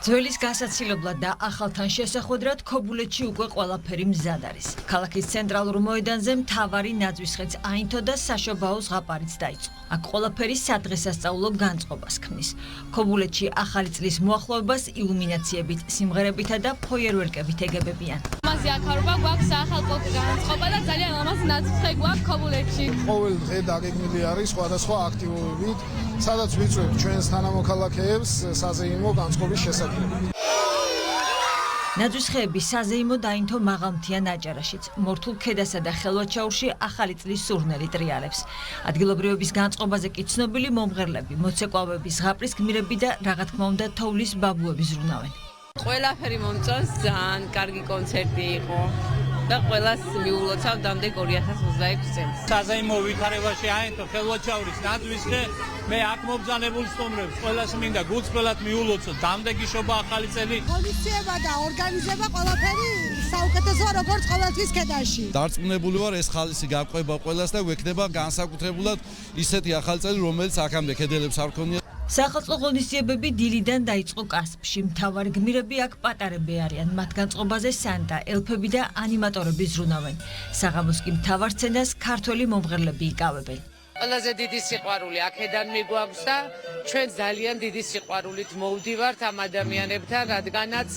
ძველის გასაცილებლად და ახალთან შესახვედრად ქობულეთში უკვე ყველაფერი მზად არის. Ქალაქის ცენტრალურ მოედანზე მთავარი ნაძვისხეც აინთო და საშობაო ზღაპარიც დაიწყო. აქ ყველაფერი სადღესასწაულო განწყობას ქმნის. ქობულეთში ახალი წლის მოახლოებას illuminatsiებით, სიმღერებითა და ფოიერვერკებით ეგებებიან. Ამაზე აქარობა გვაქვს სახალხო განწყობა და ძალიან ლამაზ ნაძვისხე გვაქვს ქობულეთში. ყოველ დღე დაგეგმილი არის სხვადასხვა აქტივობებით, სადაც ვიწვევთ ჩვენს თანამოქალაქეებს საზეიმო განწყობის შესაძლებლობით. ნაძვისხეები საზეიმო დაინთო მაღალმთიან აჭარაშიც. მორთულ ქედასა და ხელვაჩაურში ახალი წლის სურნელი ტრიალებს. ადგილობრივების განწყობაზე კი ცნობილი მომღერლები, მოცეკვავები, ზღაპრის გმირები და რა თქმა უნდა თოვლის ბაბუები ზრუნავენ. ყველაფერი მომწონს, ძალიან კარგი კონცერტი იყო და ყველას მიულოცავ დამდეგ 2026 წელს. საზეიმო ვითარებაში აინთო ხელვაჩაურის ნაძვისხე მე აქ მობრძანებულ სტუმრებს ყველას მინდა გულწრფელად მიულოცოთ დამდეგი შობა ახალი წელი. ღონისძიება და ორგანიზება ყველაფერი საუკეთესოა როგორც ყოველთვის ქედაში. დარწმუნებული ვარ ეს ხალისი გაყვება ყველას და ვექნება განსაკუთრებულად ისეთი ახალი წელი რომელიც აქამდე ქედელებს არ ქონია. Სახალხო ღონისძიებები დილიდან დაიწყო კასპში. მთავარი გმირები აქ პატარები არიან. მათ განწყობაზე სანტა, ელფები და ანიმატორები ზრუნავენ. საღამოს კი მთავარ სცენას ქართველი მომღერლები იკავებენ. ყველაზე დიდი სიყვარული აქედან მიგვაქვს და ჩვენ ძალიან დიდი სიყვარულით მოვდივართ ამ ადამიანებთან, რადგანაც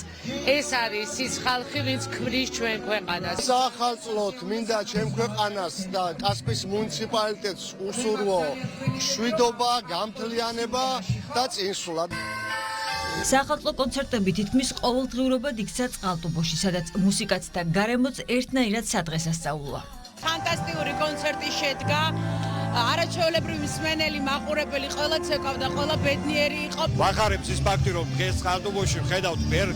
ეს არის ის ხალხი, ვინც ქმნის ჩვენ ქვეყანას. სახალწლოდ მინდა ჩემ ქვეყანას და კასპის მუნიციპალიტეტს უსურვო მშვიდობა, გამთლიანება და წინსვლა. სახალხო კონცერტები თითქმის ყოველდღიურობად იქცა წყალტუბოში, სადაც მუსიკაც და გარემოც ერთნაირად სადღესასწაულოა. ფანტასტიკური კონცერტი შედგა. არაჩვეულებრივი მსმენელი, მაყურებელი ყველა ცეკვავდა, ყველა ბედნიერი იყო. ვახარებს ის ფაქტი, რომ დღეს წყალტუბოში ვხედავთ ბევრ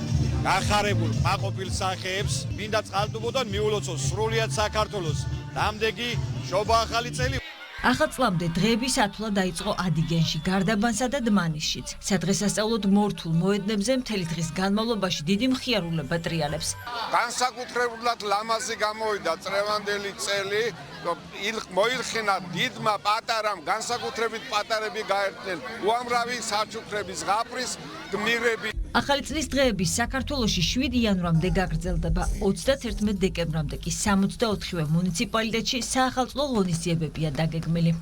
გახარებულ მაყოფილ სახეებს, მინდა წყალტუბოდან მიულოცოს სრულიად საქართველოს დამდეგი შობა ახალი წელი. ახალ წლამდე დღეების ათვლა დაიწყო ადიგენში, გარდაბანსა და დმანისშიც. სადღესასწაულოდ მორთულ მოედნებზე მთელი დღის განმავლობაში დიდი მხიარულება ტრიალებს. განსაკუთრებულად ლამაზი გამოვიდა წლევანდელი წელი, მოილხინა დიდმა პატარამ, განსაკუთრებით პატარები გაერთნენ უამრავი საჩუქრების ზღაპრის გმირები. ახალი წლის დღეები საქართველოში 7 იანვრამდე გაგრძელდება, 31 დეკემბრამდე კი 64-ვე მუნიციპალიტეტში საახალწლო ღონისძიებებია დაგეგმილი.